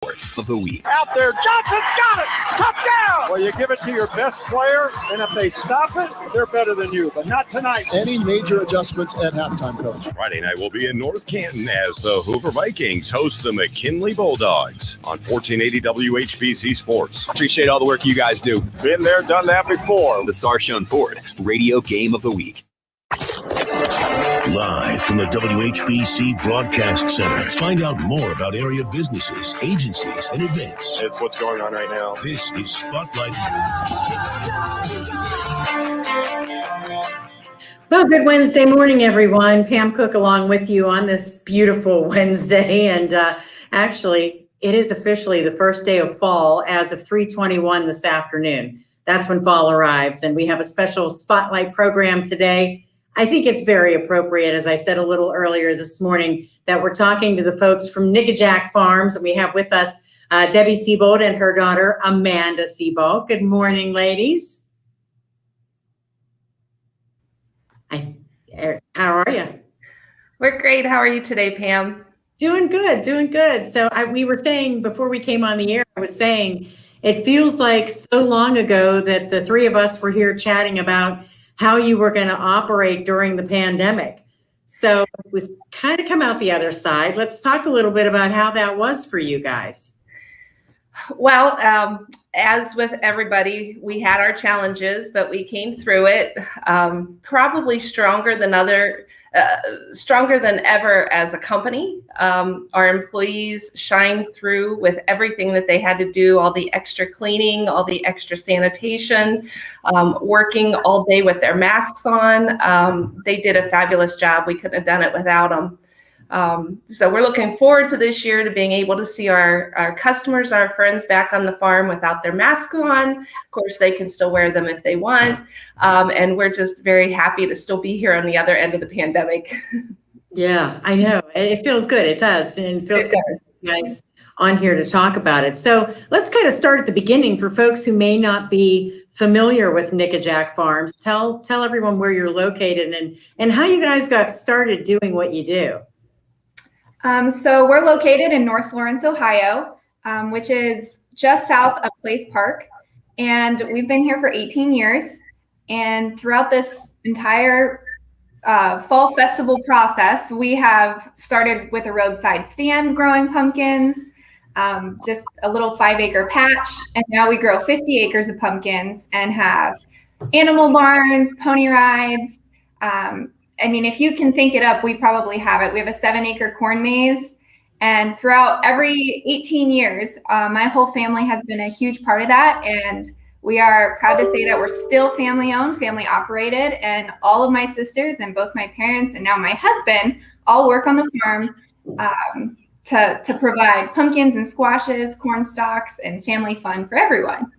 Sports of the week. Out there, Johnson's got it! Touchdown! Well, you give it to your best player, and if they stop it, they're better than you, but not tonight. Any major adjustments at halftime, Coach? Friday night will be in North Canton as the Hoover Vikings host the McKinley Bulldogs on 1480 WHBC Sports. Appreciate all the work you guys do. Been there, done that before. The Sarshun Ford Radio Game of the Week. Live from the WHBC Broadcast Center. Find out more about area businesses, agencies, and events. It's what's going on right now. This is Spotlight. Well, good Wednesday morning, everyone. Pam Cook along with you on this beautiful Wednesday. And actually, it is officially the first day of fall as of 3:21 this afternoon. That's when fall arrives. And we have a special Spotlight program today. I think it's very appropriate, as I said a little earlier this morning, that we're talking to the folks from Nickajack Farms. And we have with us Debbie Seabold and her daughter, Amanda Seabold. Good morning, ladies. How are you? We're great. How are you today, Pam? Doing good, doing good. So we were saying before we came on the air, I was saying it feels like so long ago that the three of us were here chatting about how you were going to operate during the pandemic. So we've kind of come out the other side. Let's talk a little bit about how that was for you guys. Well, as with everybody, we had our challenges, but we came through it probably stronger than ever as a company. Our employees shined through with everything that they had to do, all the extra cleaning, all the extra sanitation, working all day with their masks on. They did a fabulous job. We couldn't have done it without them. So we're looking forward to this year to being able to see our customers, our friends back on the farm without their masks on. Of course, they can still wear them if they want. And we're just very happy to still be here on the other end of the pandemic. Yeah, I know. It feels good. It does. And it feels good for you guys on here to talk about it. So let's kind of start at the beginning for folks who may not be familiar with Nickajack Farms. Tell everyone where you're located and how you guys got started doing what you do. So we're located in North Florence, Ohio, which is just south of Place Park. And we've been here for 18 years. And throughout this entire fall festival process, we have started with a roadside stand growing pumpkins, just a little 5-acre patch. And now we grow 50 acres of pumpkins and have animal barns, pony rides. I mean, if you can think it up, we probably have it. We have a 7-acre corn maze. And throughout every 18 years, my whole family has been a huge part of that. And we are proud to say that we're still family owned, family operated. And all of my sisters and both my parents and now my husband all work on the farm to provide pumpkins and squashes, corn stalks, and family fun for everyone.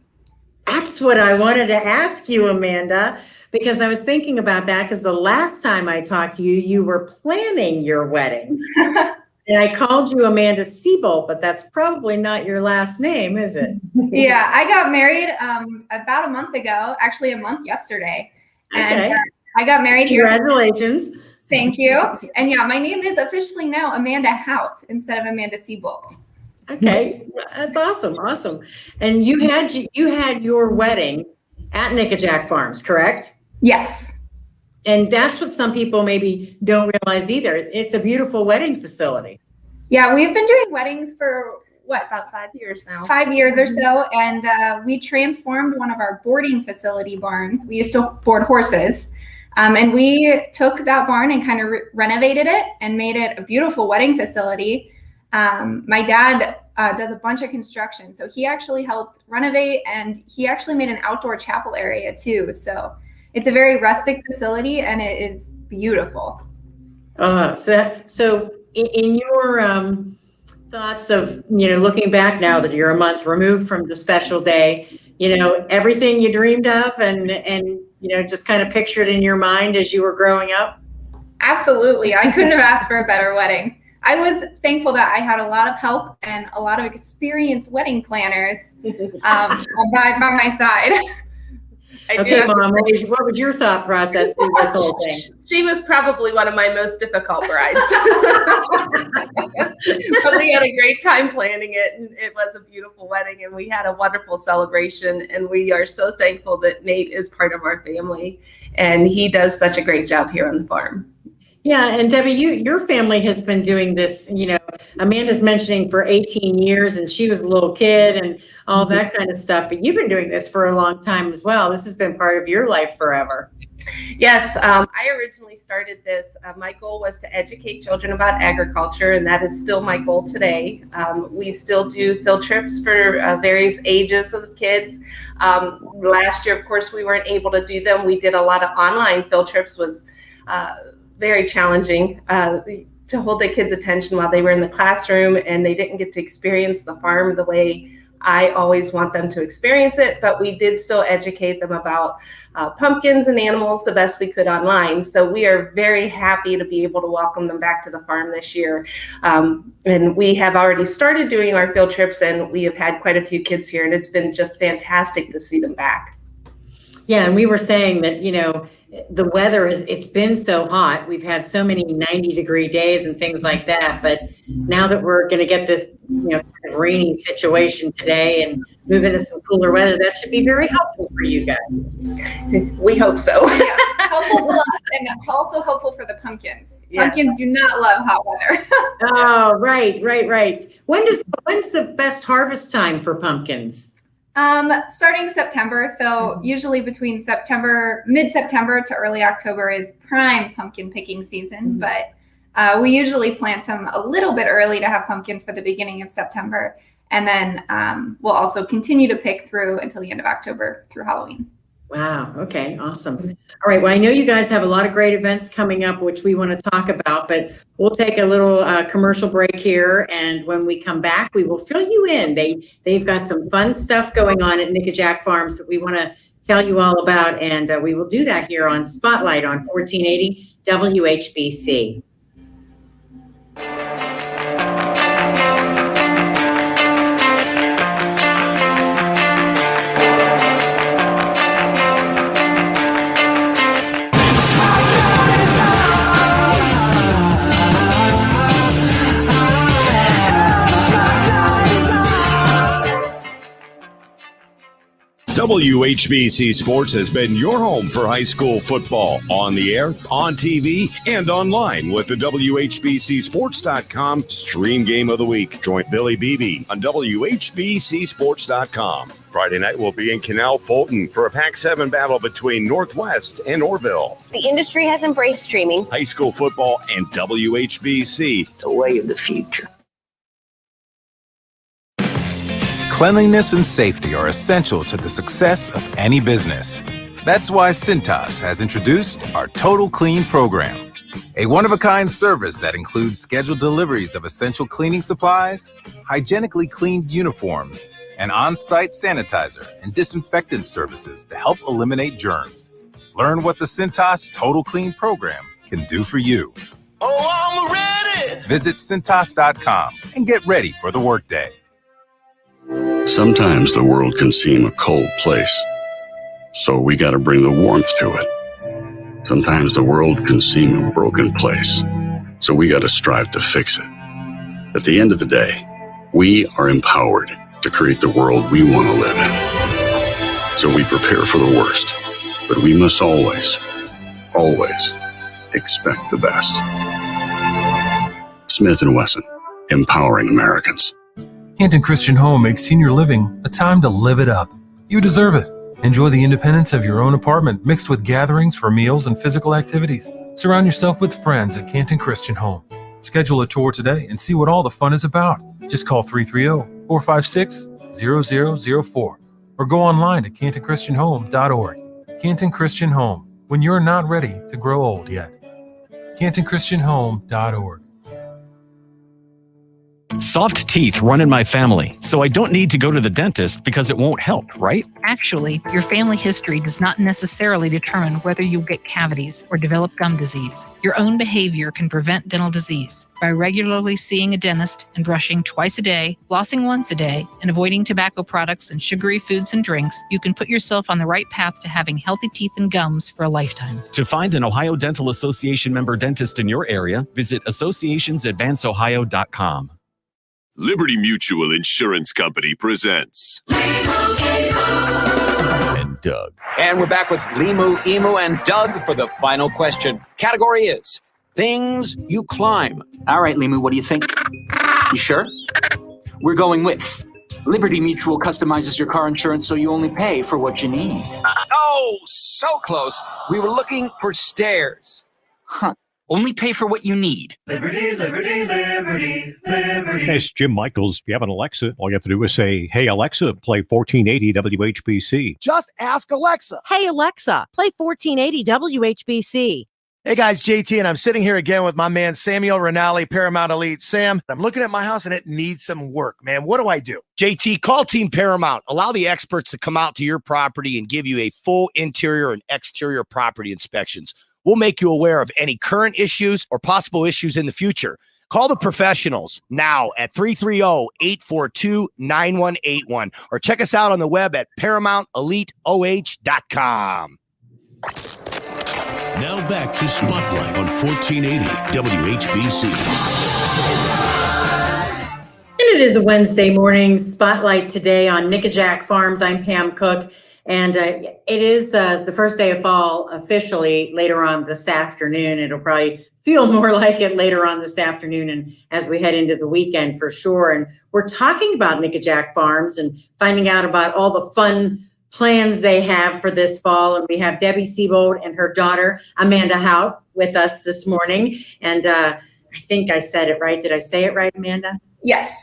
That's what I wanted to ask you, Amanda, because I was thinking about that because the last time I talked to you, you were planning your wedding. And I called you Amanda Seabold, but that's probably not your last name, is it? Yeah, I got married about a month ago, actually a month yesterday. And I got married here. Congratulations. Thank you. And yeah, my name is officially now Amanda Hout instead of Amanda Seabold. Okay, that's awesome. Awesome. And you had your wedding at Nickajack Farms, correct? Yes. And that's what some people maybe don't realize either. It's a beautiful wedding facility. Yeah, we've been doing weddings for about 5 years now. 5 years or so. And we transformed one of our boarding facility barns. We used to board horses. And we took that barn and kind of renovated it and made it a beautiful wedding facility. My dad does a bunch of construction. So he actually helped renovate and he actually made an outdoor chapel area too. So it's a very rustic facility and it is beautiful. So in your thoughts of, looking back now that you're a month removed from the special day, everything you dreamed of and just kind of pictured in your mind as you were growing up? Absolutely. I couldn't have asked for a better wedding. I was thankful that I had a lot of help and a lot of experienced wedding planners by my side. Okay, Mom, what was your thought process through this whole thing? She was probably one of my most difficult brides. But we had a great time planning it, and it was a beautiful wedding, and we had a wonderful celebration, and we are so thankful that Nate is part of our family, and he does such a great job here on the farm. Yeah, and Debbie, your family has been doing this, Amanda's mentioning for 18 years, and she was a little kid and all that kind of stuff, but you've been doing this for a long time as well. This has been part of your life forever. Yes, I originally started this. My goal was to educate children about agriculture, and that is still my goal today. We still do field trips for various ages of kids. Last year, of course, we weren't able to do them. We did a lot of online field trips, was very challenging to hold the kids' attention while they were in the classroom, and they didn't get to experience the farm the way I always want them to experience it, but we did still educate them about pumpkins and animals the best we could online. So we are very happy to be able to welcome them back to the farm this year. And we have already started doing our field trips, and we have had quite a few kids here, and it's been just fantastic to see them back. Yeah, and we were saying that, the weather it's been so hot. We've had so many 90-degree days and things like that. But now that we're going to get this, kind of rainy situation today and move into some cooler weather, that should be very helpful for you guys. We hope so. Yeah, helpful for us and also helpful for the pumpkins. Yeah. Pumpkins do not love hot weather. Oh, right. When's the best harvest time for pumpkins? Starting September. So usually between mid-September to early October is prime pumpkin picking season, but we usually plant them a little bit early to have pumpkins for the beginning of September. And then we'll also continue to pick through until the end of October through Halloween. Wow. Okay. Awesome. All right. Well, I know you guys have a lot of great events coming up, which we want to talk about, but we'll take a little commercial break here. And when we come back, we will fill you in. They've got some fun stuff going on at Nickajack Farms that we want to tell you all about. And we will do that here on Spotlight on 1480 WHBC. WHBC Sports has been your home for high school football on the air, on TV, and online with the WHBCSports.com Stream Game of the Week. Join Billy Beebe on WHBCSports.com. Friday night we'll be in Canal Fulton for a Pac-7 battle between Northwest and Orville. The industry has embraced streaming. High school football and WHBC. The way of the future. Cleanliness and safety are essential to the success of any business. That's why Cintas has introduced our Total Clean program, a one-of-a-kind service that includes scheduled deliveries of essential cleaning supplies, hygienically cleaned uniforms, and on-site sanitizer and disinfectant services to help eliminate germs. Learn what the Cintas Total Clean program can do for you. Oh, I'm ready! Visit Cintas.com and get ready for the workday. Sometimes the world can seem a cold place, so we got to bring the warmth to it. Sometimes the world can seem a broken place, so we got to strive to fix it. At the end of the day, we are empowered to create the world we want to live in. So we prepare for the worst, but we must always expect the best. Smith & Wesson, empowering Americans. Canton Christian Home makes senior living a time to live it up. You deserve it. Enjoy the independence of your own apartment mixed with gatherings for meals and physical activities. Surround yourself with friends at Canton Christian Home. Schedule a tour today and see what all the fun is about. Just call 330-456-0004 or go online at cantonchristianhome.org. Canton Christian Home, when you're not ready to grow old yet. cantonchristianhome.org. Soft teeth run in my family, so I don't need to go to the dentist because it won't help, right? Actually, your family history does not necessarily determine whether you'll get cavities or develop gum disease. Your own behavior can prevent dental disease. By regularly seeing a dentist and brushing twice a day, flossing once a day, and avoiding tobacco products and sugary foods and drinks, you can put yourself on the right path to having healthy teeth and gums for a lifetime. To find an Ohio Dental Association member dentist in your area, visit associationsadvanceohio.com. Liberty Mutual Insurance Company presents and Doug. And we're back with Limu, Emu, and Doug for the final question. Category is things you climb. All right, Limu, what do you think? You sure? We're going with Liberty Mutual customizes your car insurance so you only pay for what you need. Oh, so close. We were looking for stairs. Huh. Only pay for what you need. Liberty, liberty, liberty, liberty. Hey, it's Jim Michaels. If you have an Alexa, all you have to do is say, hey, Alexa, play 1480 WHBC. Just ask Alexa. Hey, Alexa, play 1480 WHBC. Hey, guys, JT, and I'm sitting here again with my man, Samuel Rinaldi, Paramount Elite. Sam, I'm looking at my house, and it needs some work, man. What do I do? JT, call Team Paramount. Allow the experts to come out to your property and give you a full interior and exterior property inspections. We'll make you aware of any current issues or possible issues in the future. Call the professionals now at 330-842-9181 or check us out on the web at ParamountEliteOH.com. Now back to Spotlight on 1480 WHBC. And it is a Wednesday morning Spotlight today on Nickajack Farms. I'm Pam Cook. And it is the first day of fall officially later on this afternoon. It'll probably feel more like it later on this afternoon and as we head into the weekend for sure. And we're talking about Nickajack Farms and finding out about all the fun plans they have for this fall. And we have Debbie Siebold and her daughter, Amanda Hout, with us this morning. And I think I said it right. Did I say it right, Amanda? Yes.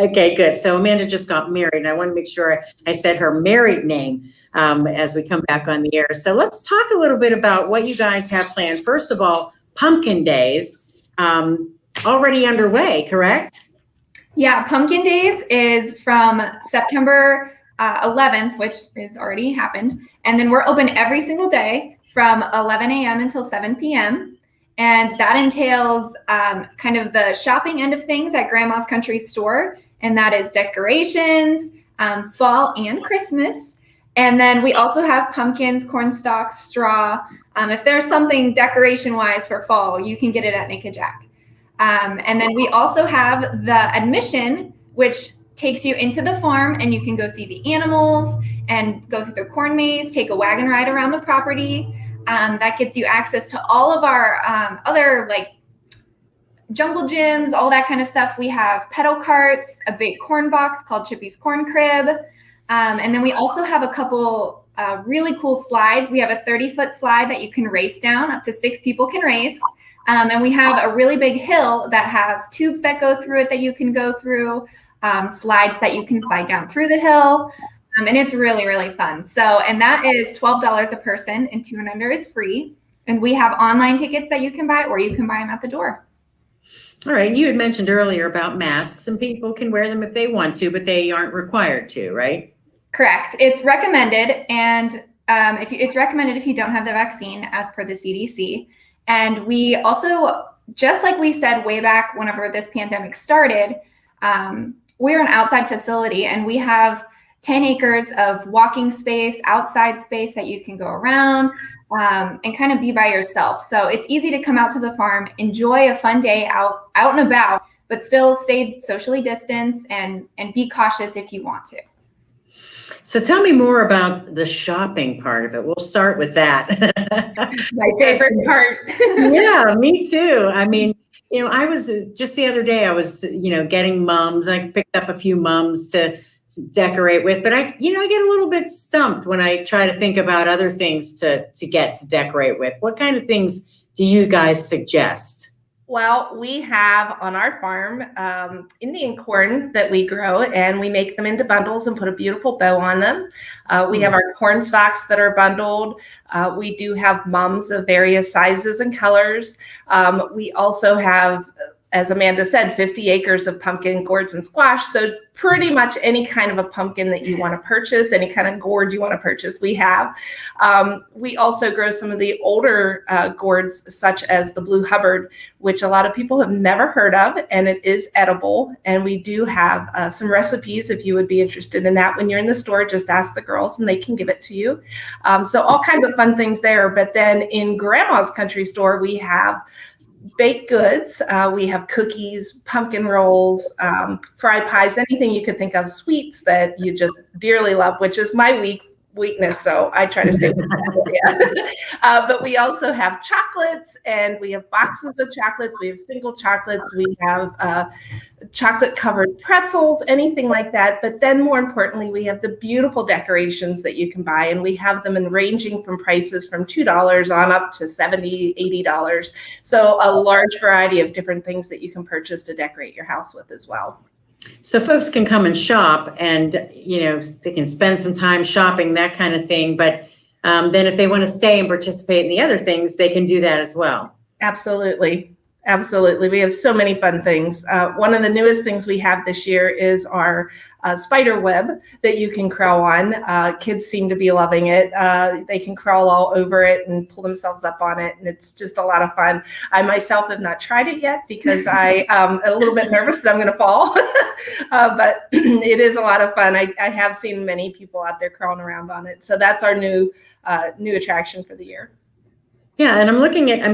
Okay, good. So Amanda just got married, and I want to make sure I said her married name as we come back on the air. So let's talk a little bit about what you guys have planned. First of all, Pumpkin Days already underway, correct? Yeah, Pumpkin Days is from September 11th, which is already happened. And then we're open every single day from 11 a.m. until 7 p.m. And that entails kind of the shopping end of things at Grandma's Country Store. And that is decorations, fall and Christmas. And then we also have pumpkins, corn stalks, straw. If there's something decoration-wise for fall, you can get it at Nickajack. And then we also have the admission, which takes you into the farm and you can go see the animals and go through the corn maze, take a wagon ride around the property. That gets you access to all of our other like jungle gyms, all that kind of stuff. We have pedal carts, a big corn box called Chippy's Corn Crib. And then we also have a couple really cool slides. We have a 30-foot slide that you can race down. Up to 6 people can race. And we have a really big hill that has tubes that go through it that you can go through, slides that you can slide down through the hill. And it's really, really fun. So, and that is $12 a person, and 2 and under is free. And we have online tickets that you can buy, or you can buy them at the door. All right. You had mentioned earlier about masks, and people can wear them if they want to, but they aren't required to, right? Correct. It's recommended. And it's recommended if you don't have the vaccine, as per the CDC. And we also, just like we said way back whenever this pandemic started, we're an outside facility, and we have 10 acres of walking space, outside space that you can go around and kind of be by yourself. So it's easy to come out to the farm, enjoy a fun day out and about, but still stay socially distanced and be cautious if you want to. So tell me more about the shopping part of it. We'll start with that. My favorite part. Yeah, me too. I mean, you know, I was just the other day, I was, getting mums. I picked up a few mums to decorate with, but I get a little bit stumped when I try to think about other things to get to decorate with. What kind of things do you guys suggest? Well, we have on our farm Indian corn that we grow, and we make them into bundles and put a beautiful bow on them. We have our corn stalks that are bundled. We do have mums of various sizes and colors. We also have as Amanda said, 50 acres of pumpkin, gourds, and squash. So pretty much any kind of a pumpkin that you want to purchase, any kind of gourd you want to purchase, we have. We also grow some of the older gourds, such as the Blue Hubbard, which a lot of people have never heard of, and it is edible. And we do have some recipes if you would be interested in that. When you're in the store, just ask the girls and they can give it to you. So all kinds of fun things there. But then in Grandma's Country Store, we have baked goods. We have cookies, pumpkin rolls, fried pies, anything you could think of, sweets that you just dearly love, which is my weakness. So I try to stay with that. Yeah. But we also have chocolates, and we have boxes of chocolates. We have single chocolates. We have chocolate covered pretzels, anything like that. But then more importantly, we have the beautiful decorations that you can buy, and we have them in ranging from prices from $2 on up to $70, $80. So a large variety of different things that you can purchase to decorate your house with as well. So folks can come and shop, and they can spend some time shopping, that kind of thing. But then if they want to stay and participate in the other things, they can do that as well. Absolutely. Absolutely. We have so many fun things. One of the newest things we have this year is our spider web that you can crawl on. Kids seem to be loving it. They can crawl all over it and pull themselves up on it. And it's just a lot of fun. I myself have not tried it yet because I am a little bit nervous that I'm going to fall. But it is a lot of fun. I have seen many people out there crawling around on it. So that's our new attraction for the year. Yeah. And I'm looking at,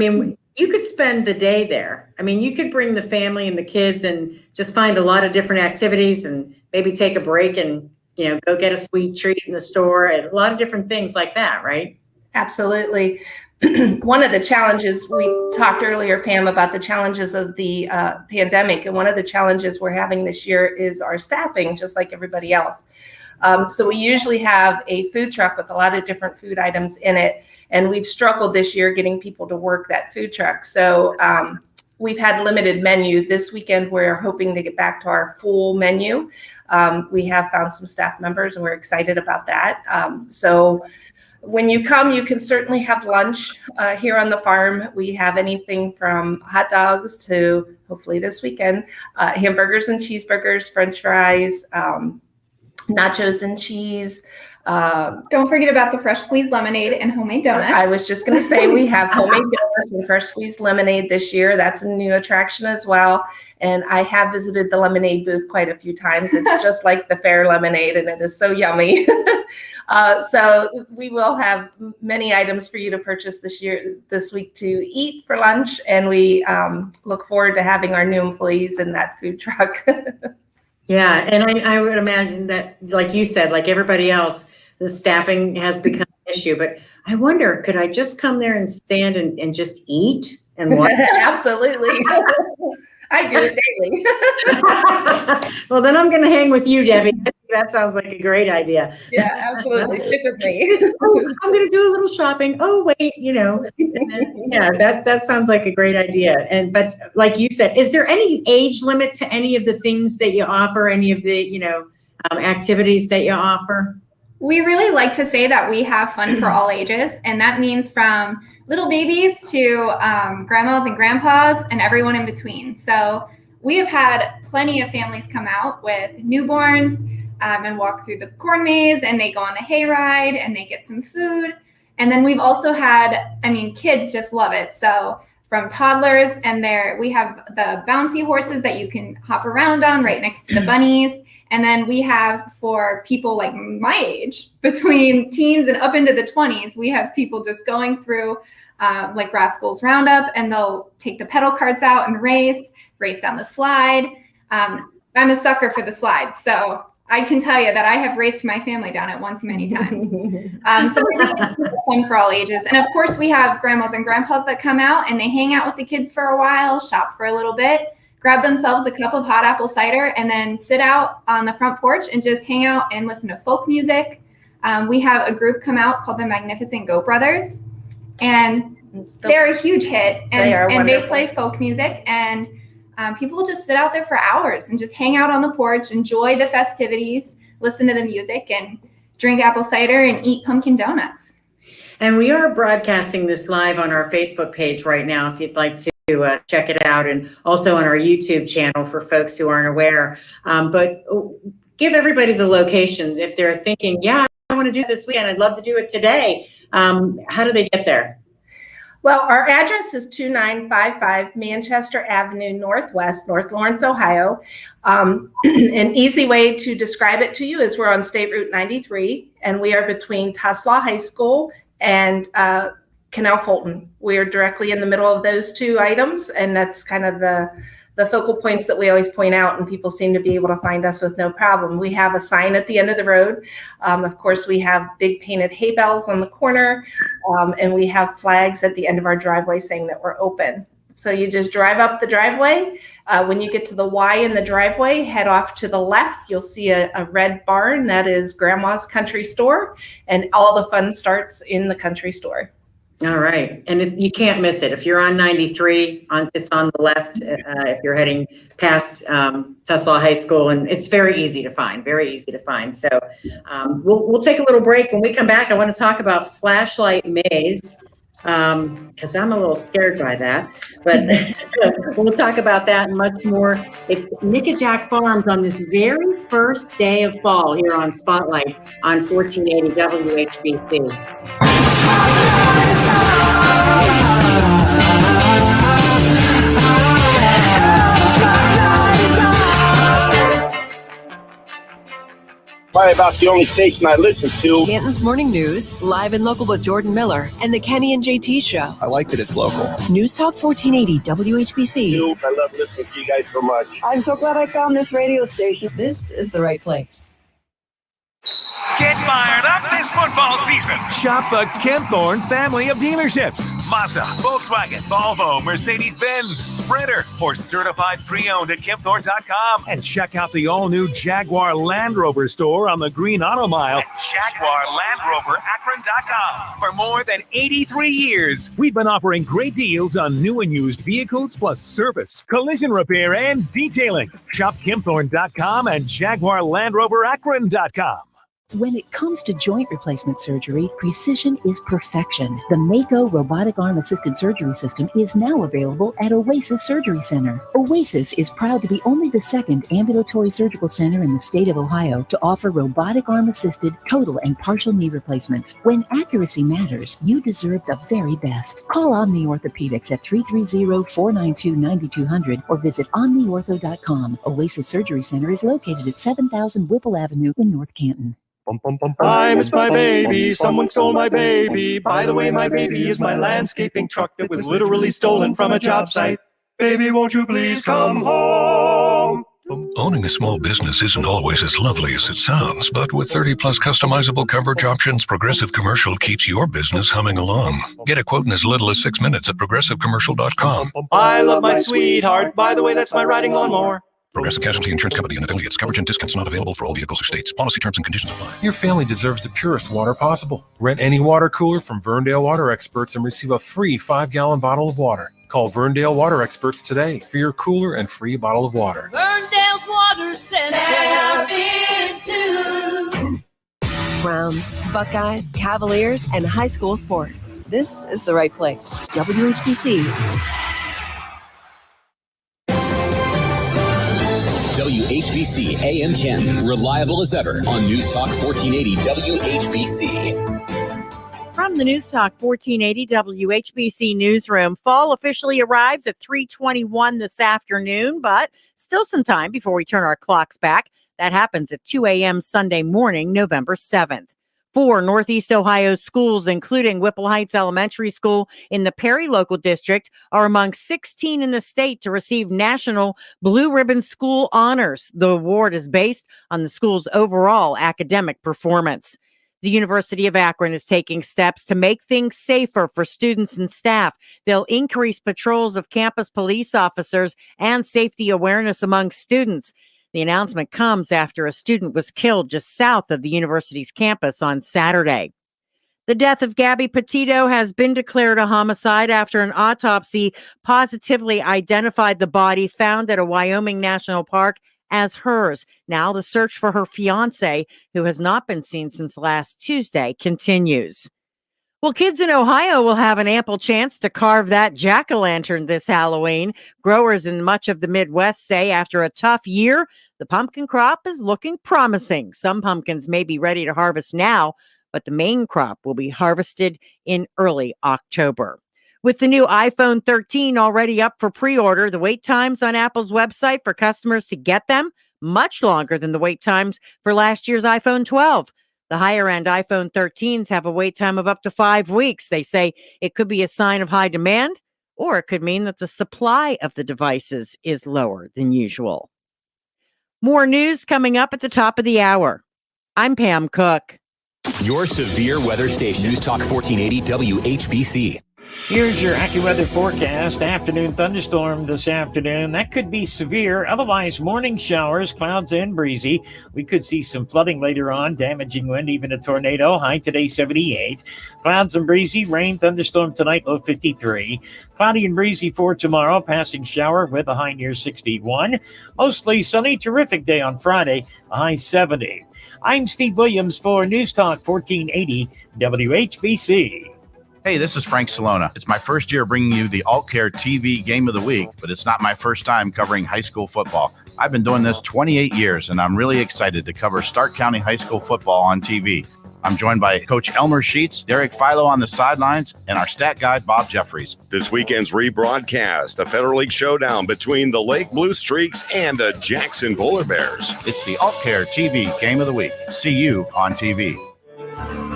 you could spend the day there. You could bring the family and the kids and just find a lot of different activities and maybe take a break and, go get a sweet treat in the store and a lot of different things like that, right? Absolutely. One of the challenges, we talked earlier, Pam, about the challenges of the pandemic. And one of the challenges we're having this year is our staffing, just like everybody else. So we usually have a food truck with a lot of different food items in it. And we've struggled this year getting people to work that food truck. So we've had limited menu. This weekend, we're hoping to get back to our full menu. We have found some staff members and we're excited about that. So when you come, you can certainly have lunch here on the farm. We have anything from hot dogs to, hopefully this weekend, hamburgers and cheeseburgers, French fries, nachos and cheese. Don't forget about the fresh squeezed lemonade and homemade donuts. I was just going to say we have homemade donuts and fresh squeezed lemonade this year. That's a new attraction as well. And I have visited the lemonade booth quite a few times. It's just like the fair lemonade, and it is so yummy. So we will have many items for you to purchase this week to eat for lunch. And we look forward to having our new employees in that food truck. Yeah, and I would imagine that, like you said, like everybody else, the staffing has become an issue. But I wonder, could I just come there and stand and just eat and watch? Absolutely. I do it daily. Well, then I'm going to hang with you, Debbie. That sounds like a great idea. Yeah, absolutely. Stick with me. I'm going to do a little shopping. Oh, wait, and then, yeah, that sounds like a great idea. But like you said, is there any age limit to any of the things that you offer, any of the, activities that you offer? We really like to say that we have fun for all ages, and that means from little babies to grandmas and grandpas and everyone in between. So we have had plenty of families come out with newborns and walk through the corn maze, and they go on the hayride and they get some food. And then we've also had, kids just love it. So from toddlers, and we have the bouncy horses that you can hop around on right next to the bunnies. And then we have, for people like my age, between teens and up into the 20s, we have people just going through like Rascals Roundup, and they'll take the pedal carts out and race down the slide. I'm a sucker for the slides, so I can tell you that I have raced my family down it once many times. So it's fun for all ages. And of course, we have grandmas and grandpas that come out and they hang out with the kids for a while, shop for a little bit, grab themselves a cup of hot apple cider, and then sit out on the front porch and just hang out and listen to folk music. We have a group come out called the Magnificent Goat Brothers, and they're a huge hit. And they play folk music, and people just sit out there for hours and just hang out on the porch, enjoy the festivities, listen to the music, and drink apple cider and eat pumpkin donuts. And we are broadcasting this live on our Facebook page right now if you'd like to to check it out, and also on our YouTube channel for folks who aren't aware. But give everybody the locations if they're thinking, yeah, I want to do it this weekend. I'd love to do it today. How do they get there? Well, our address is 2955 Manchester Avenue Northwest, North Lawrence, Ohio. An easy way to describe it to you is we're on State Route 93, and we are between Tuslaw High School and Canal Fulton. We are directly in the middle of those two items, and that's kind of the focal points that we always point out, and people seem to be able to find us with no problem. We have a sign at the end of the road. Of course, we have big painted hay bales on the corner, and we have flags at the end of our driveway saying that we're open. So you just drive up the driveway. When you get to the Y in the driveway, head off to the left. You'll see a red barn. That is Grandma's Country Store, and all the fun starts in the country store. All right. And you can't miss it. If you're on 93, it's on the left if you're heading past Tuslaw High School, and it's very easy to find, So we'll take a little break. When we come back, I want to talk about Flashlight Maze, because I'm a little scared by that. But we'll talk about that and much more. It's Nickajack Farms on this very first day of fall here on Spotlight on 1480 WHBC. Probably about the only station I listen to. Canton's Morning News, live and local with Jordan Miller, and the Kenny and JT Show. I like that it's local. News Talk 1480 WHBC. I love listening to you guys so much. I'm so glad I found this radio station. This is the right place. Get fired up this football season. Shop the Kempthorne family of dealerships. Mazda, Volkswagen, Volvo, Mercedes-Benz, Sprinter, or certified pre-owned at Kempthorne.com. And check out the all-new Jaguar Land Rover store on the Green Auto Mile at JaguarLandRoverAkron.com. For more than 83 years, we've been offering great deals on new and used vehicles, plus service, collision repair, and detailing. Shop Kempthorne.com and JaguarLandRoverAkron.com. When it comes to joint replacement surgery, precision is perfection. The Mako robotic arm assisted surgery system is now available at Oasis Surgery Center. Oasis is proud to be only the second ambulatory surgical center in the state of Ohio to offer robotic arm assisted total and partial knee replacements. When accuracy matters, you deserve the very best. Call Omni Orthopedics at 330-492-9200 or visit omniortho.com. Oasis Surgery Center is located at 7000 Whipple Avenue in North Canton. I miss my baby, someone stole my baby. By the way, my baby is my landscaping truck that was literally stolen from a job site. Baby, won't you please come home? Owning a small business isn't always as lovely as it sounds, but with 30-plus customizable coverage options, Progressive Commercial keeps your business humming along. Get a quote in as little as 6 minutes at progressivecommercial.com. I love my sweetheart. By the way, that's my riding lawnmower. Progressive Casualty Insurance Company and affiliates. Coverage and discounts not available for all vehicles or states. Policy terms and conditions apply. Your family deserves the purest water possible. Rent any water cooler from Verndale Water Experts and receive a free 5-gallon bottle of water. Call Verndale Water Experts today for your cooler and free bottle of water. Verndale's Water Center. Tap into Browns, Buckeyes, Cavaliers, and high school sports. This is the right place. WHBC. WHBC AM 10, reliable as ever on News Talk 1480 WHBC. From the News Talk 1480 WHBC newsroom, fall officially arrives at 3:21 this afternoon, but still some time before we turn our clocks back. That happens at 2 a.m. Sunday morning, November 7th. 4 Northeast Ohio schools, including Whipple Heights Elementary School in the Perry Local District, are among 16 in the state to receive National Blue Ribbon School Honors. The award is based on the school's overall academic performance. The University of Akron is taking steps to make things safer for students and staff. They'll increase patrols of campus police officers and safety awareness among students. The announcement comes after a student was killed just south of the university's campus on Saturday. The death of Gabby Petito has been declared a homicide after an autopsy positively identified the body found at a Wyoming national park as hers. Now the search for her fiance, who has not been seen since last Tuesday, continues. Well, kids in Ohio will have an ample chance to carve that jack-o'-lantern this Halloween. Growers in much of the Midwest say after a tough year, the pumpkin crop is looking promising. Some pumpkins may be ready to harvest now, but the main crop will be harvested in early October. With the new iPhone 13 already up for pre-order, the wait times on Apple's website for customers to get them much longer than the wait times for last year's iPhone 12. The higher-end iPhone 13s have a wait time of up to 5 weeks. They say it could be a sign of high demand, or it could mean that the supply of the devices is lower than usual. More news coming up at the top of the hour. I'm Pam Cook. Your severe weather station, News Talk 1480 WHBC. Here's your AccuWeather forecast. Afternoon thunderstorm this afternoon. That could be severe. Otherwise, morning showers, clouds and breezy. We could see some flooding later on, damaging wind, even a tornado. High today, 78. Clouds and breezy. Rain, thunderstorm tonight, low 53. Cloudy and breezy for tomorrow. Passing shower with a high near 61. Mostly sunny. Terrific day on Friday, a high 70. I'm Steve Williams for News Talk 1480 WHBC. Hey, this is Frank Salona. It's my first year bringing you the AltCare TV Game of the Week, but it's not my first time covering high school football. I've been doing this 28 years, and I'm really excited to cover Stark County High School football on TV. I'm joined by Coach Elmer Sheets, Derek Philo on the sidelines, and our stat guy, Bob Jeffries. This weekend's rebroadcast, a Federal League showdown between the Lake Blue Streaks and the Jackson Polar Bears. It's the AltCare TV Game of the Week. See you on TV.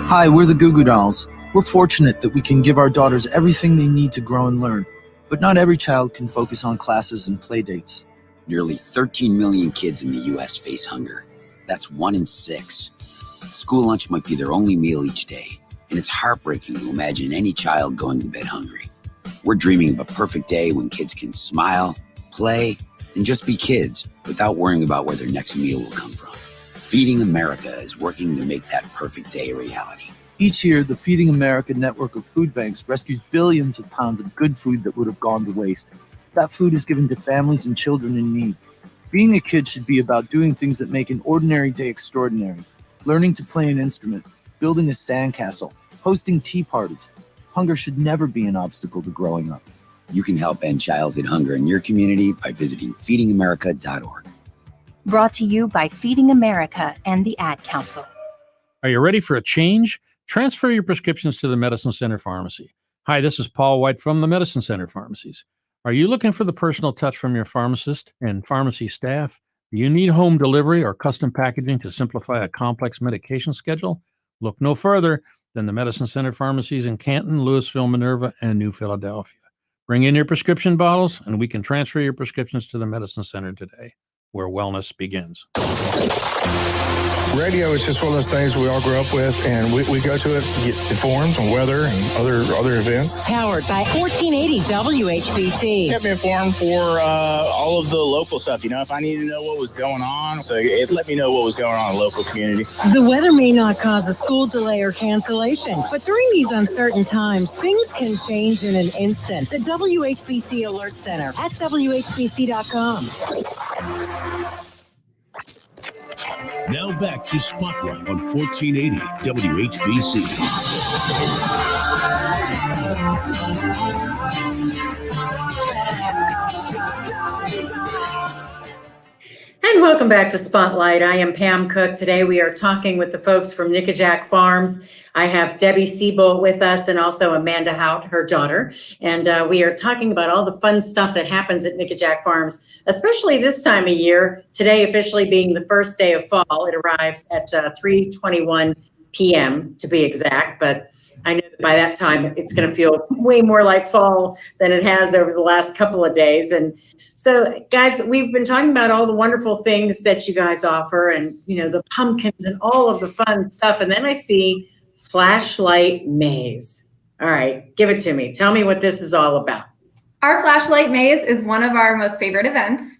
Hi, we're the Goo Goo Dolls. We're fortunate that we can give our daughters everything they need to grow and learn, but not every child can focus on classes and play dates. Nearly 13 million kids in the U.S. face hunger. That's 1 in 6. School lunch might be their only meal each day, and it's heartbreaking to imagine any child going to bed hungry. We're dreaming of a perfect day when kids can smile, play, and just be kids without worrying about where their next meal will come from. Feeding America is working to make that perfect day a reality. Each year, the Feeding America network of food banks rescues billions of pounds of good food that would have gone to waste. That food is given to families and children in need. Being a kid should be about doing things that make an ordinary day extraordinary. Learning to play an instrument, building a sandcastle, hosting tea parties. Hunger should never be an obstacle to growing up. You can help end childhood hunger in your community by visiting feedingamerica.org. Brought to you by Feeding America and the Ad Council. Are you ready for a change? Transfer your prescriptions to the Medicine Center Pharmacy. Hi, this is Paul White from the Medicine Center Pharmacies. Are you looking for the personal touch from your pharmacist and pharmacy staff? Do you need home delivery or custom packaging to simplify a complex medication schedule? Look no further than the Medicine Center Pharmacies in Canton, Louisville, Minerva, and New Philadelphia. Bring in your prescription bottles, and we can transfer your prescriptions to the Medicine Center today, where wellness begins. Radio is just one of those things we all grew up with, and we go to it to get informed on weather and other events. Powered by 1480 WHBC. Kept me informed for all of the local stuff. You know, if I needed to know what was going on, so it let me know what was going on in the local community. The weather may not cause a school delay or cancellation, but during these uncertain times, things can change in an instant. The WHBC Alert Center at WHBC.com. Now back to Spotlight on 1480 WHBC. And welcome back to Spotlight. I am Pam Cook. Today we are talking with the folks from Nickajack Farms. I have Debbie Siebold with us and also Amanda Hout, her daughter. And we are talking about all the fun stuff that happens at Nickajack Farms, especially this time of year. Today officially being the first day of fall. It arrives at 3:21 p.m. to be exact, but I know that by that time it's going to feel way more like fall than it has over the last couple of days. And so, guys, we've been talking about all the wonderful things that you guys offer and, you know, the pumpkins and all of the fun stuff. And then I see Flashlight Maze. All right, give it to me. Tell me what this is all about. Our Flashlight Maze is one of our most favorite events.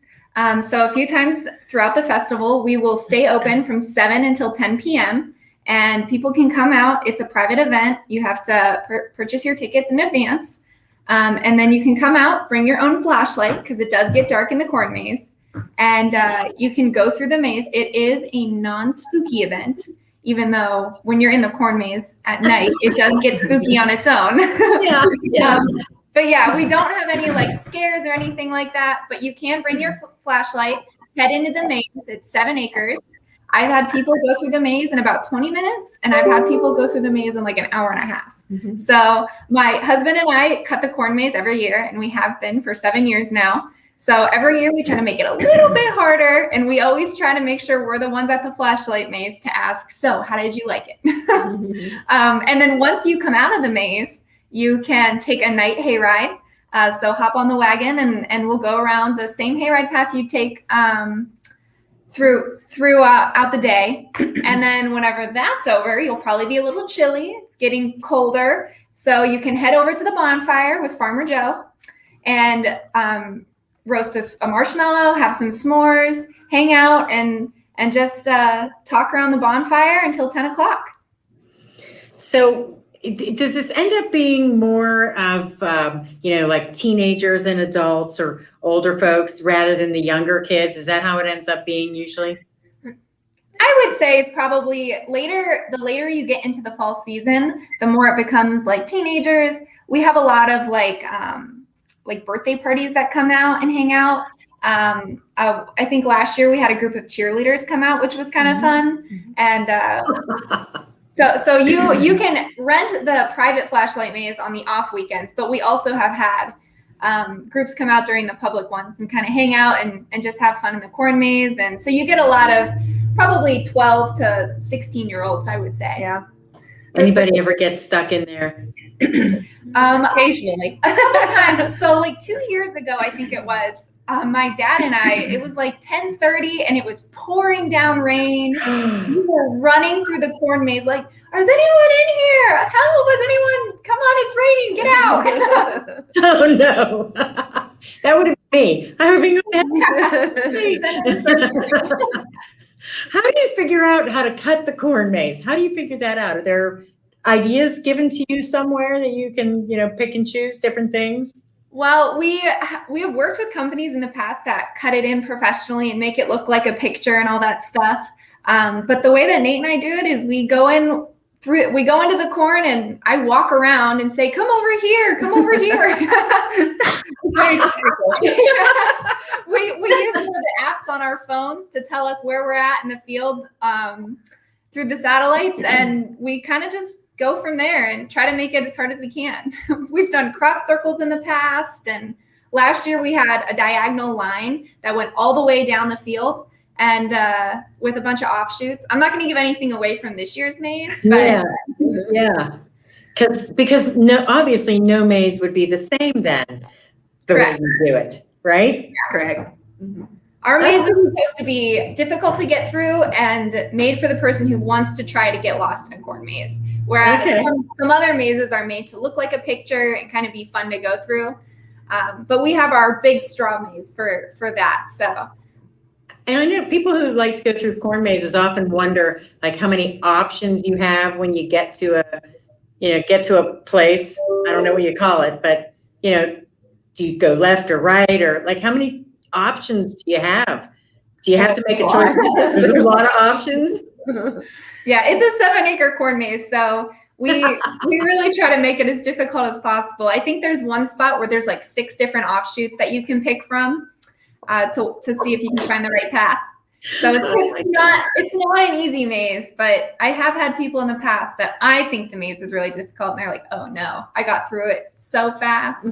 So a few times throughout the festival, we will stay open from 7 until 10 p.m. and people can come out. It's a private event. You have to purchase your tickets in advance. And then you can come out, bring your own flashlight because it does get dark in the corn maze. And you can go through the maze. It is a non-spooky event. even though when you're in the corn maze at night, it does get spooky on its own. Yeah. But yeah, we don't have any like scares or anything like that, but you can bring your flashlight, head into the maze. It's 7 acres. I've had people go through the maze in about 20 minutes, and I've had people go through the maze in like an hour and a half. So my husband and I cut the corn maze every year, and we have been for 7 years now. So every year we try to make it a little bit harder, and we always try to make sure we're the ones at the flashlight maze to ask, so how did you like it? And then once you come out of the maze, you can take a night hayride. So hop on the wagon, and we'll go around the same hayride path you take throughout the day. And then whenever that's over, you'll probably be a little chilly. It's getting colder. So you can head over to the bonfire with Farmer Joe and roast a marshmallow, have some s'mores, hang out, and just talk around the bonfire until 10 o'clock. So does this end up being more of, like teenagers and adults or older folks rather than the younger kids? Is that how it ends up being usually? I would say it's probably later. The later you get into the fall season, the more it becomes like teenagers. We have a lot of like birthday parties that come out and hang out. I think last year we had a group of cheerleaders come out, which was kind of fun. And so you can rent the private flashlight maze on the off weekends, but we also have had groups come out during the public ones and kind of hang out and just have fun in the corn maze. And so you get a lot of probably 12 to 16-year-olds, I would say. Yeah. Anybody ever get stuck in there? Occasionally. A couple times. So like 2 years ago, I think it was, my dad and I, it was like 10:30 and it was pouring down rain. We were running through the corn maze like, is anyone in here? Help, is anyone? Come on, it's raining, get out. Oh no. That would have been me. I would have been How do you figure out how to cut the corn maze? How do you figure that out? Are there ideas given to you somewhere that you can, pick and choose different things? Well, we have worked with companies in the past that cut it in professionally and make it look like a picture and all that stuff. But the way that Nate and I do it is we go into the corn and I walk around and say, come over here, come over here. We use one of the apps on our phones to tell us where we're at in the field through the satellites, and we kind of just go from there and try to make it as hard as we can. We've done crop circles in the past, and last year we had a diagonal line that went all the way down the field and with a bunch of offshoots. I'm not going to give anything away from this year's maze. But Yeah. Because obviously no maze would be the same then, the way you do it, right? That's correct. Our maze is supposed to be difficult to get through and made for the person who wants to try to get lost in a corn maze. Whereas some other mazes are made to look like a picture and kind of be fun to go through. But we have our big straw maze for that. So. And I know people who like to go through corn mazes often wonder like how many options you have when you get to a place. I don't know what you call it, but do you go left or right, or like how many options do you have? Do you have to make a choice? There's a lot of options. Yeah, it's a 7-acre corn maze, so we really try to make it as difficult as possible. I think there's one spot where there's like 6 different offshoots that you can pick from to see if you can find the right path. So it's not an easy maze, but I have had people in the past that I think the maze is really difficult, and they're like, "Oh no, I got through it so fast."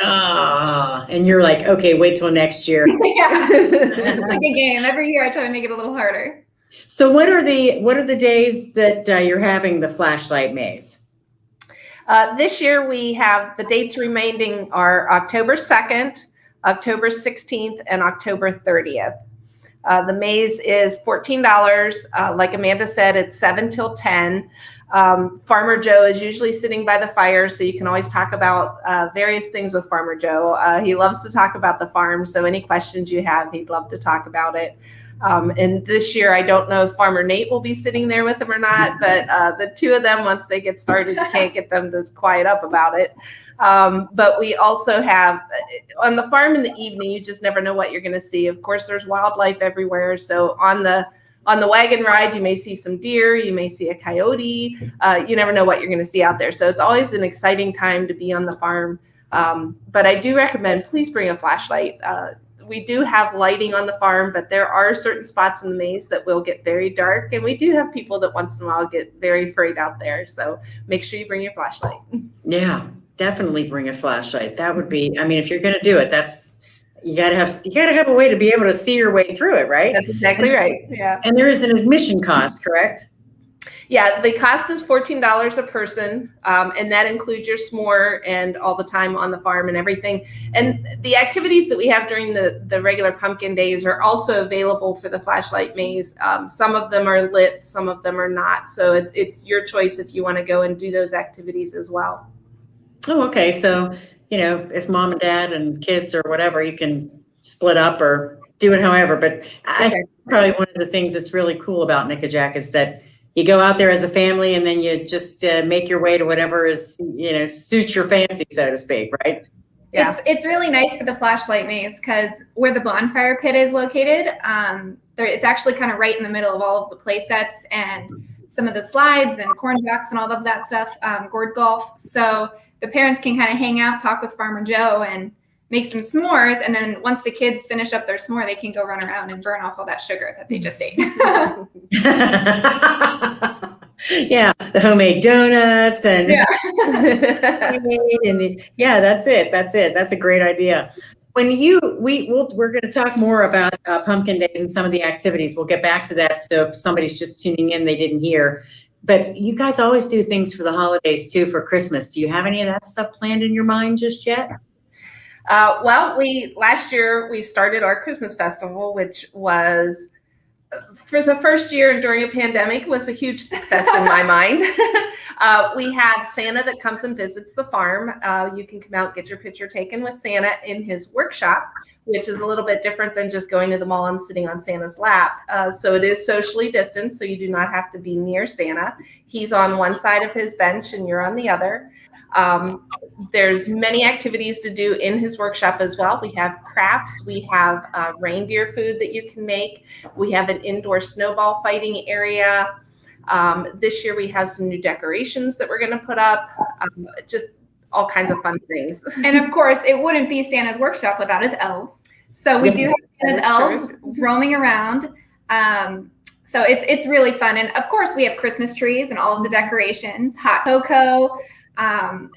And you're like, "Okay, wait till next year." Yeah, it's like a game. Every year I try to make it a little harder. So what are the days that you're having the flashlight maze? This year we have the dates remaining are October 2nd, October 16th, and October 30th. The maze is $14. Like Amanda said, it's 7 till 10. Farmer Joe is usually sitting by the fire, so you can always talk about various things with Farmer Joe. He loves to talk about the farm, so any questions you have, he'd love to talk about it. And this year, I don't know if Farmer Nate will be sitting there with him or not, but the two of them, once they get started, you can't get them to quiet up about it. But we also have on the farm in the evening, you just never know what you're going to see. Of course, there's wildlife everywhere. So on the on the wagon ride, you may see some deer, you may see a coyote. You never know what you're going to see out there. So it's always an exciting time to be on the farm. But I do recommend, please bring a flashlight. We do have lighting on the farm, but there are certain spots in the maze that will get very dark. And we do have people that once in a while get very afraid out there. So make sure you bring your flashlight. Yeah, definitely bring a flashlight. That would be, I mean, if you're going to do it, you gotta have a way to be able to see your way through it, right? That's exactly right. Yeah. And there is an admission cost, correct? Yeah, the cost is $14 a person, and that includes your s'more and all the time on the farm and everything. And the activities that we have during the regular pumpkin days are also available for the flashlight maze. Some of them are lit, some of them are not. So it's your choice if you want to go and do those activities as well. Oh, okay. So, if mom and dad and kids or whatever, you can split up or do it however. But I think probably one of the things that's really cool about Nickajack is that you go out there as a family and then you just make your way to whatever is, suits your fancy, so to speak, right? Yeah. It's really nice for the flashlight maze because where the bonfire pit is located, it's actually kind of right in the middle of all of the play sets and some of the slides and corn jacks and all of that stuff, gourd golf. So the parents can kind of hang out, talk with Farmer Joe and make some s'mores. And then once the kids finish up their s'more, they can go run around and burn off all that sugar that they just ate. Yeah, the homemade donuts and yeah, that's it. That's a great idea. When we're going to talk more about pumpkin days and some of the activities. We'll get back to that. So if somebody's just tuning in, they didn't hear. But you guys always do things for the holidays too, for Christmas. Do you have any of that stuff planned in your mind just yet? Well, last year we started our Christmas festival, which was for the first year during a pandemic was a huge success in my mind. We have Santa that comes and visits the farm. You can come out and get your picture taken with Santa in his workshop, which is a little bit different than just going to the mall and sitting on Santa's lap. So it is socially distanced, so you do not have to be near Santa. He's on one side of his bench and you're on the other. There's many activities to do in his workshop as well. We have crafts, we have reindeer food that you can make. We have an indoor snowball fighting area. This year we have some new decorations that we're going to put up, just all kinds of fun things. And of course, it wouldn't be Santa's workshop without his elves. So we do have Santa's elves roaming around. So it's really fun. And of course, we have Christmas trees and all of the decorations, hot cocoa. And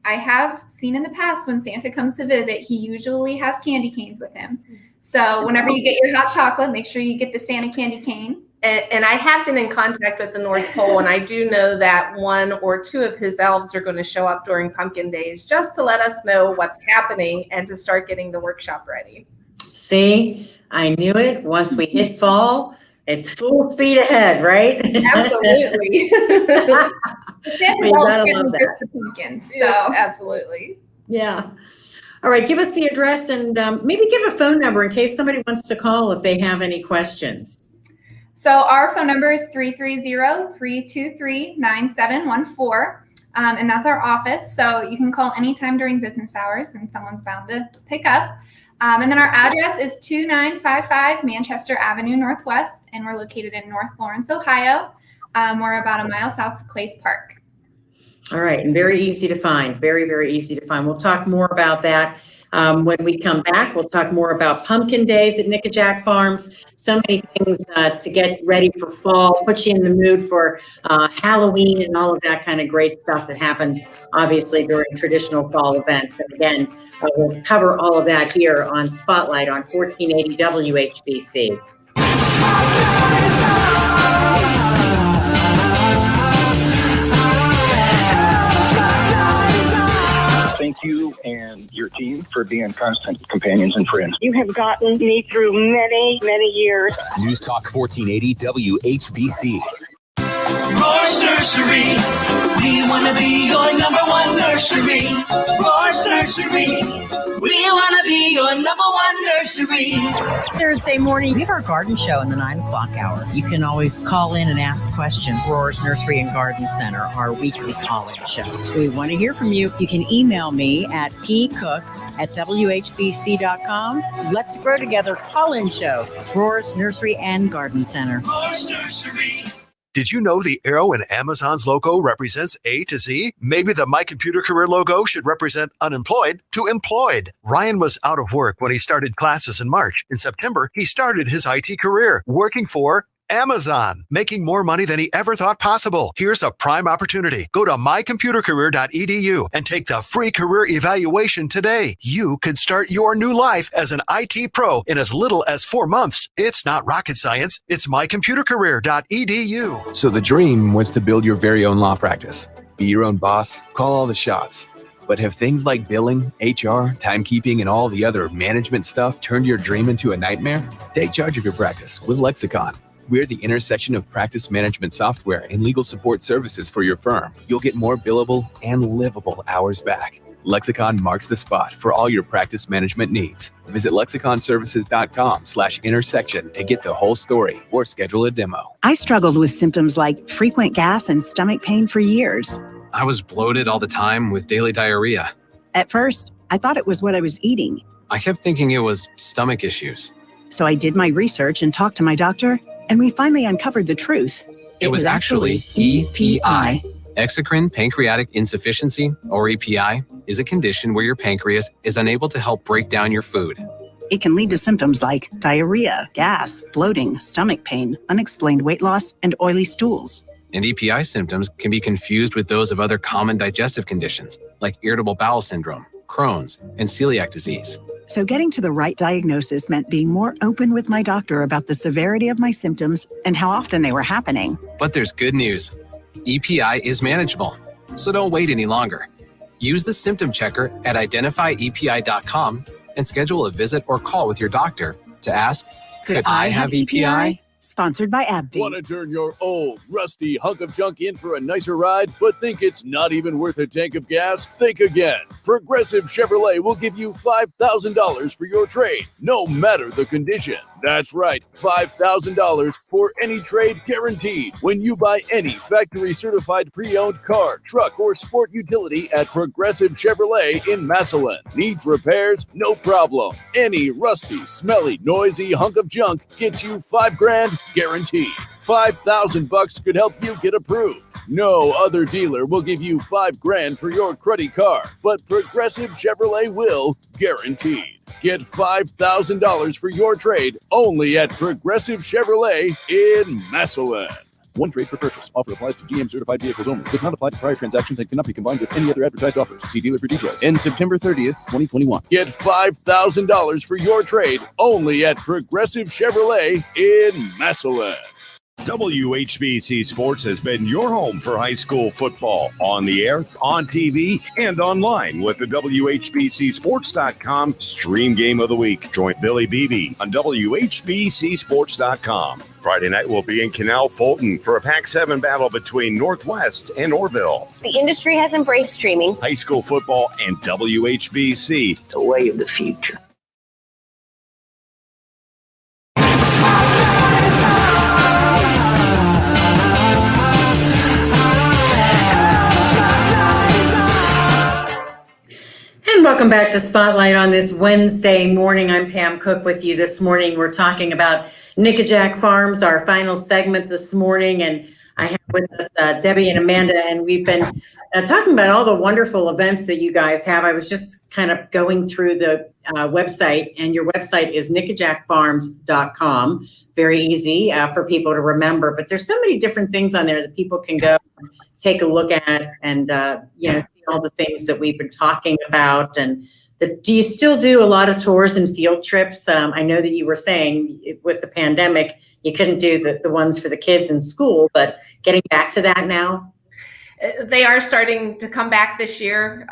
I have seen in the past when Santa comes to visit, he usually has candy canes with him. So whenever you get your hot chocolate, make sure you get the Santa candy cane. And I have been in contact with the North Pole, and I do know that one or two of his elves are going to show up during pumpkin days just to let us know what's happening and to start getting the workshop ready. See, I knew it. Once we hit fall, it's full speed ahead, right? Absolutely. Santa's elves can visit the pumpkins, so absolutely. Yeah. All right, give us the address and maybe give a phone number in case somebody wants to call if they have any questions. So our phone number is 330-323-9714, and that's our office. So you can call anytime during business hours and someone's bound to pick up. And then our address is 2955 Manchester Avenue Northwest, and we're located in North Lawrence, Ohio. We're about a mile south of Clays Park. All right, and very easy to find, very, very easy to find. We'll talk more about that when we come back. We'll talk more about pumpkin days at Nickajack Farms. So many things to get ready for fall, put you in the mood for Halloween and all of that kind of great stuff that happens, obviously, during traditional fall events. And again, we'll cover all of that here on Spotlight on 1480 WHBC. Thank you and your team for being constant companions and friends. You have gotten me through many, many years. News Talk 1480 WHBC. Roar's Nursery. We want to be your number one nursery. Roar's Nursery. We want to be your number one nursery. Thursday morning, we have our garden show in the 9 o'clock hour. You can always call in and ask questions. Roar's Nursery and Garden Center, our weekly call-in show. We want to hear from you. You can email me at pcook@whbc.com. Let's grow together call-in show. Roar's Nursery and Garden Center. Roar's Nursery. Did you know the arrow in Amazon's logo represents A to Z? Maybe the My Computer Career logo should represent unemployed to employed. Ryan was out of work when he started classes in March. In September, he started his IT career working for Amazon, making more money than he ever thought possible. Here's a prime opportunity. Go to mycomputercareer.edu and take the free career evaluation today. You could start your new life as an IT pro in as little as 4 months. It's not rocket science. It's mycomputercareer.edu. So the dream was to build your very own law practice. Be your own boss, call all the shots. But have things like billing, HR, timekeeping, and all the other management stuff turned your dream into a nightmare? Take charge of your practice with Lexicon. We're the intersection of practice management software and legal support services for your firm. You'll get more billable and livable hours back. Lexicon marks the spot for all your practice management needs. Visit lexiconservices.com/intersection to get the whole story or schedule a demo. I struggled with symptoms like frequent gas and stomach pain for years. I was bloated all the time with daily diarrhea. At first, I thought it was what I was eating. I kept thinking it was stomach issues. So I did my research and talked to my doctor, and we finally uncovered the truth. It was actually EPI. Exocrine pancreatic insufficiency, or EPI, is a condition where your pancreas is unable to help break down your food. It can lead to symptoms like diarrhea, gas, bloating, stomach pain, unexplained weight loss, and oily stools. And EPI symptoms can be confused with those of other common digestive conditions, like irritable bowel syndrome, Crohn's, and celiac disease. So getting to the right diagnosis meant being more open with my doctor about the severity of my symptoms and how often they were happening. But there's good news. EPI is manageable, so don't wait any longer. Use the symptom checker at identifyepi.com and schedule a visit or call with your doctor to ask, could I have EPI? Sponsored by AbbVie. Want to turn your old, rusty hunk of junk in for a nicer ride, but think it's not even worth a tank of gas? Think again. Progressive Chevrolet will give you $5,000 for your trade, no matter the condition. That's right, $5,000 for any trade guaranteed when you buy any factory-certified pre-owned car, truck, or sport utility at Progressive Chevrolet in Massillon. Needs repairs? No problem. Any rusty, smelly, noisy hunk of junk gets you $5,000 guaranteed. $5,000 could help you get approved. No other dealer will give you $5,000 for your cruddy car, but Progressive Chevrolet will, guaranteed. Get $5,000 for your trade only at Progressive Chevrolet in Massillon. One trade per purchase. Offer applies to GM certified vehicles only. Does not apply to prior transactions and cannot be combined with any other advertised offers. See dealer for details. End September 30th, 2021. Get $5,000 for your trade only at Progressive Chevrolet in Massillon. WHBC Sports has been your home for high school football on the air, on TV, and online with the WHBCSports.com stream game of the week. Join Billy Beebe on WHBCSports.com. Friday night we'll be in Canal Fulton for a Pac-7 battle between Northwest and Orville. The industry has embraced streaming. High school football and WHBC, the way of the future. And welcome back to Spotlight on this Wednesday morning. I'm Pam Cook with you this morning. We're talking about Nickajack Farms, our final segment this morning. And I have with us Debbie and Amanda, and we've been talking about all the wonderful events that you guys have. I was just kind of going through the website, and your website is nickajackfarms.com. Very easy for people to remember, but there's so many different things on there that people can go take a look at and, see all the things that we've been talking about. And do you still do a lot of tours and field trips? I know that you were saying with the pandemic, you couldn't do the ones for the kids in school, but getting back to that now? They are starting to come back this year.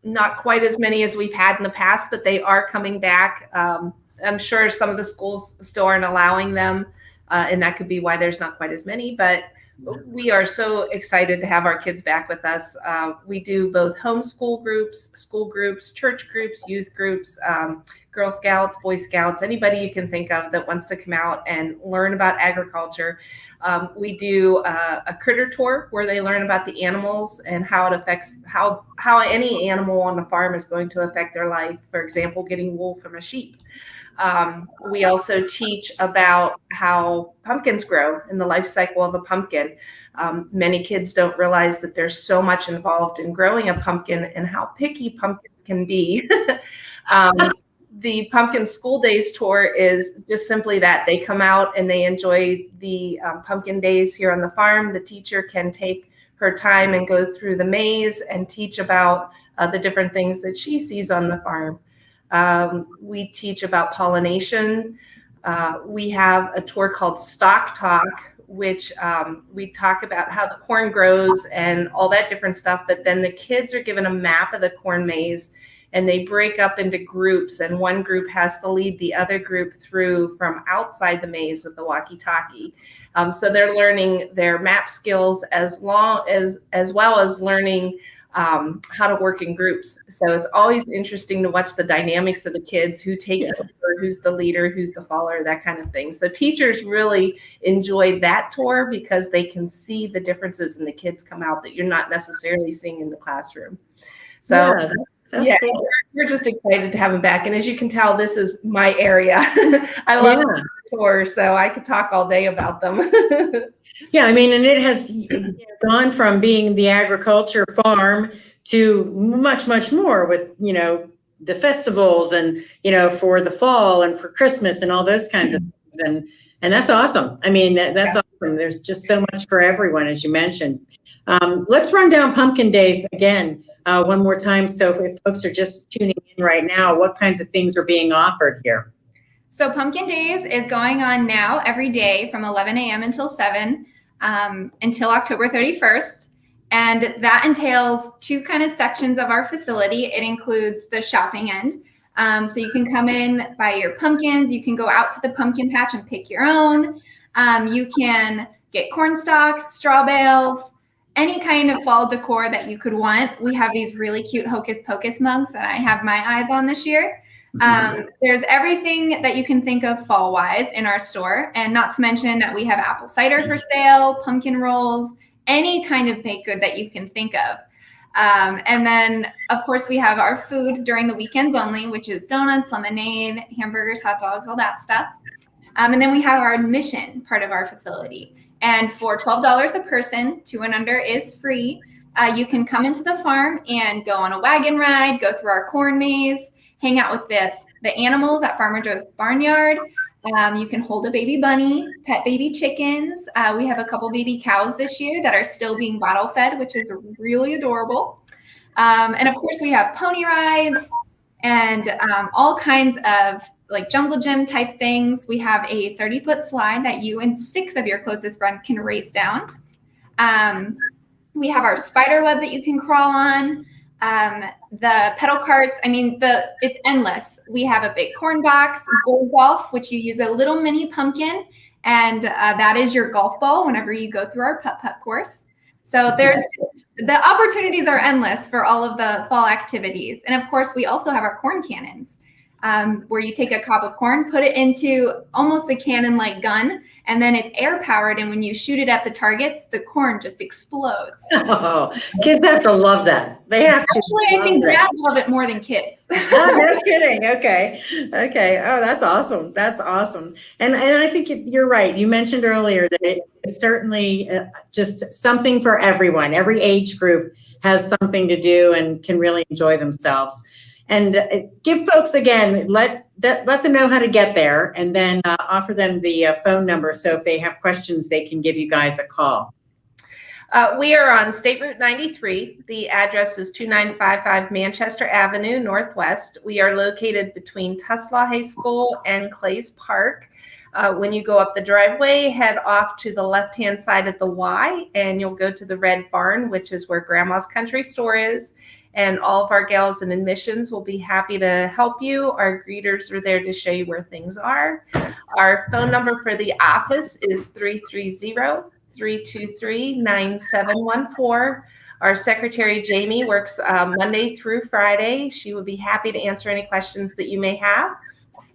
Not quite as many as we've had in the past, but they are coming back. I'm sure some of the schools still aren't allowing them. and that could be why there's not quite as many, but we are so excited to have our kids back with us. We do both homeschool groups, school groups, church groups, youth groups, Girl Scouts, Boy Scouts, anybody you can think of that wants to come out and learn about agriculture. We do a critter tour where they learn about the animals and how it affects how any animal on the farm is going to affect their life. For example, getting wool from a sheep. We also teach about how pumpkins grow and the life cycle of a pumpkin. Many kids don't realize that there's so much involved in growing a pumpkin and how picky pumpkins can be. The Pumpkin School Days tour is just simply that. They come out and they enjoy the pumpkin days here on the farm. The teacher can take her time and go through the maze and teach about the different things that she sees on the farm. We teach about pollination. We have a tour called Stock Talk, which we talk about how the corn grows and all that different stuff. But then the kids are given a map of the corn maze, and they break up into groups, and one group has to lead the other group through from outside the maze with the walkie-talkie. So they're learning their map skills as well as learning how to work in groups. So it's always interesting to watch the dynamics of the kids, who takes over, who's the leader, who's the follower, that kind of thing. So teachers really enjoyed that tour because they can see the differences in the kids come out that you're not necessarily seeing in the classroom. So cool. We're just excited to have them back. And as you can tell, this is my area. I love the tour, so I could talk all day about them. Yeah, I mean, and it has gone from being the agriculture farm to much, much more with, the festivals and, for the fall and for Christmas and all those kinds of things. And that's awesome. I mean, that's awesome. There's just so much for everyone, as you mentioned. Let's run down Pumpkin Days again one more time. So if folks are just tuning in right now, what kinds of things are being offered here? So Pumpkin Days is going on now every day from 11 a.m. until 7 until October 31st. And that entails two kind of sections of our facility. It includes the shopping end. So you can come in, buy your pumpkins. You can go out to the pumpkin patch and pick your own. You can get corn stalks, straw bales, any kind of fall decor that you could want. We have these really cute Hocus Pocus mugs that I have my eyes on this year. There's everything that you can think of fall-wise in our store, and not to mention that we have apple cider for sale, pumpkin rolls, any kind of baked good that you can think of. And then, of course, we have our food during the weekends only, which is donuts, lemonade, hamburgers, hot dogs, all that stuff. And then we have our admission part of our facility. And for $12 a person, 2 and under is free. You can come into the farm and go on a wagon ride, go through our corn maze, hang out with the animals at Farmer Joe's barnyard. You can hold a baby bunny, pet baby chickens. We have a couple baby cows this year that are still being bottle fed, which is really adorable. And of course, we have pony rides and all kinds of like jungle gym type things. We have a 30-foot slide that you and 6 of your closest friends can race down. We have our spider web that you can crawl on. The pedal carts, I mean, it's endless. We have a big corn box, gold golf, which you use a little mini pumpkin, and that is your golf ball whenever you go through our putt-putt course. So the opportunities are endless for all of the fall activities. And of course, we also have our corn cannons, where you take a cob of corn, put it into almost a cannon-like gun, and then it's air-powered, and when you shoot it at the targets, the corn just explodes. Oh, kids have to love that. They have to. Actually, I think dads love it more than kids. Oh, no kidding. Okay. Oh, that's awesome. That's awesome. And I think you're right. You mentioned earlier that it's certainly just something for everyone. Every age group has something to do and can really enjoy themselves. And give folks, again, let them know how to get there, and then offer them the phone number. So if they have questions, they can give you guys a call. We are on State Route 93. The address is 2955 Manchester Avenue, Northwest. We are located between Tuslaw High School and Clays Park. When you go up the driveway, head off to the left-hand side at the Y, and you'll go to the Red Barn, which is where Grandma's Country Store is. and all of our gals in admissions will be happy to help you. Our greeters are there to show you where things are. Our phone number for the office is 330-323-9714. Our secretary, Jamie, works Monday through Friday. She would be happy to answer any questions that you may have.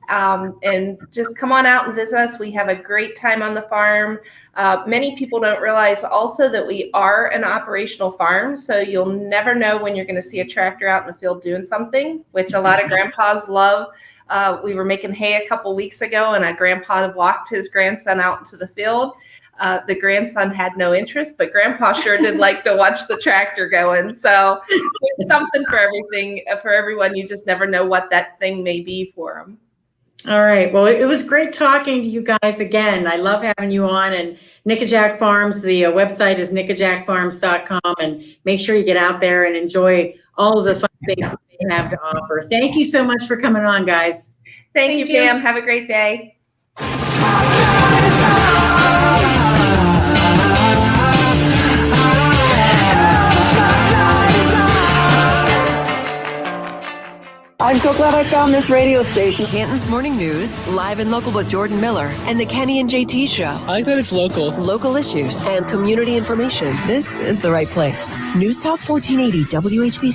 And just come on out and visit us. We have a great time on the farm. Many people don't realize also that we are an operational farm, so you'll never know when you're going to see a tractor out in the field doing something, which a lot of grandpas love. We were making hay a couple weeks ago, and a grandpa walked his grandson out into the field. The grandson had no interest, but grandpa sure did like to watch the tractor going. So there's something for everything, for everyone. You just never know what that thing may be for them. All right. Well, it was great talking to you guys again. I love having you on. And Nickajack Farms, the website is nickajackfarms.com. And make sure you get out there and enjoy all of the fun things they have to offer. Thank you so much for coming on, guys. Thank you, Pam. Have a great day. I'm so glad I found this radio station. Canton's Morning News, live and local with Jordan Miller and the Kenny and JT Show. I like that it's local. Local issues and community information. This is the right place. News Talk 1480 WHBC.